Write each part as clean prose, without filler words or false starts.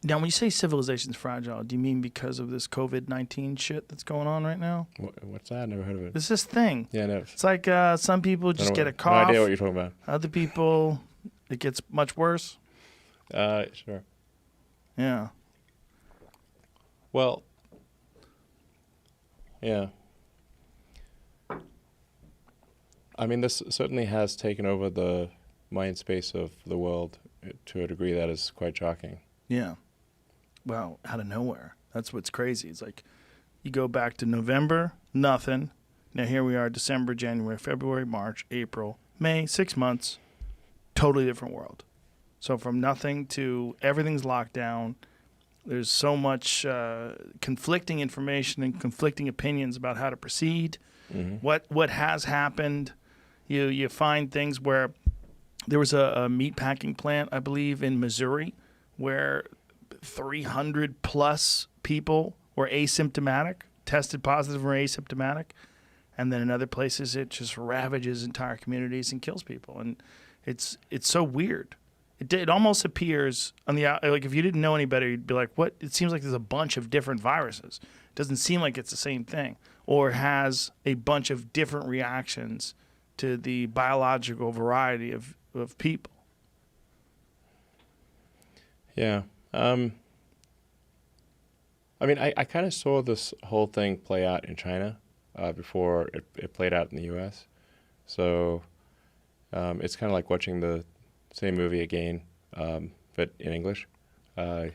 Now, when you say civilization's fragile, do you mean because of this COVID-19 shit that's going on right now? What's that? I never heard of it. It's this thing. Yeah, no. It's like some people just get a cough. No idea what you're talking about. Other people, it gets much worse. Sure. Yeah. Well, yeah. I mean, this certainly has taken over the mind space of the world to a degree that is quite shocking. Yeah. Well, out of nowhere. That's what's crazy. It's like you go back to November, nothing. Now here we are, December, January, February, March, April, May, 6 months, totally different world. So from nothing to everything's locked down. There's so much conflicting information and conflicting opinions about how to proceed, what has happened. You find things where there was a meat packing plant, I believe, in Missouri, where 300 plus people were asymptomatic, tested positive or asymptomatic. And then in other places, it just ravages entire communities and kills people. And it's so weird. It almost appears on the like if you didn't know any better, you'd be like, what? It seems like there's a bunch of different viruses. It doesn't seem like it's the same thing, or has a bunch of different reactions to the biological variety of people. Yeah. I mean, I kind of saw this whole thing play out in China before it played out in the U.S. So it's kind of like watching the same movie again, but in English. So,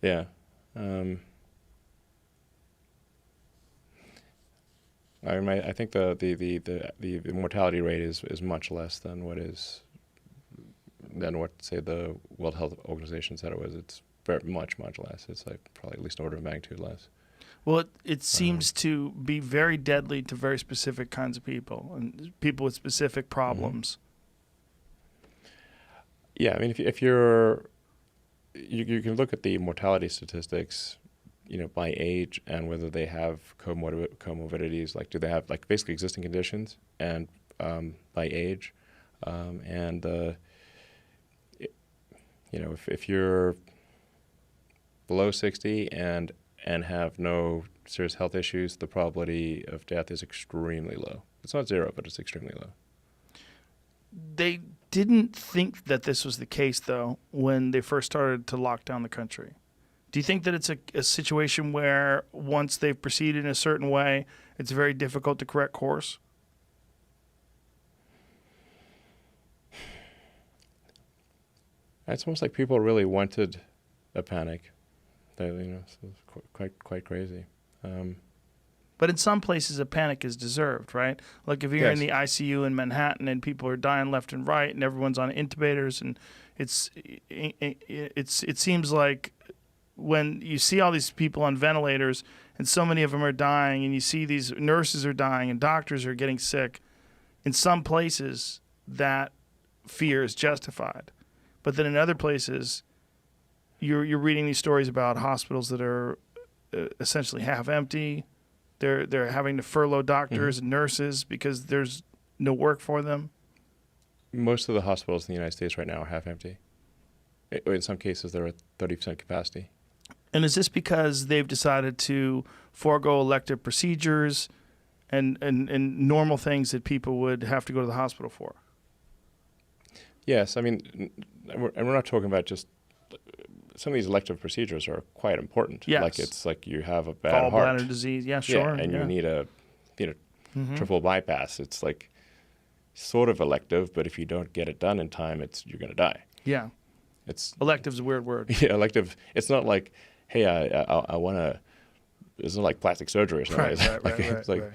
yeah. I mean, I think the mortality rate is much less than what say the World Health Organization said it was. It's very much less. It's like probably at least an order of magnitude less. Well, it seems to be very deadly to very specific kinds of people and people with specific problems. Yeah, I mean, if you can look at the mortality statistics, by age and whether they have comorbidities, like do they have like basically existing conditions, and by age, and if you're below 60 and have no serious health issues, the probability of death is extremely low. It's not zero, but it's extremely low. They didn't think that this was the case, though, when they first started to lock down the country. Do you think that it's a situation where once they've proceeded in a certain way, it's very difficult to correct course? It's almost like people really wanted a panic. So it's quite crazy. But in some places, a panic is deserved, right? Like if you're in the ICU in Manhattan and people are dying left and right, and everyone's on intubators, and it seems like when you see all these people on ventilators and so many of them are dying, and you see these nurses are dying and doctors are getting sick, in some places that fear is justified. But then in other places, you're reading these stories about hospitals that are essentially half empty. They're having to furlough doctors and nurses because there's no work for them. Most of the hospitals in the United States right now are half empty. In some cases, they're at 30% capacity. And is this because they've decided to forego elective procedures and normal things that people would have to go to the hospital for? Yes, I mean, and we're not talking about just some of these elective procedures are quite important. Yes. Like it's like you have a bad heart. Gallbladder disease, yeah, sure. Yeah, and you need a triple bypass. It's like sort of elective, but if you don't get it done in time, you're going to die. Yeah. Elective's a weird word. Yeah, elective. It's not like, hey, I want to. It's not like plastic surgery or something. Right. It's like.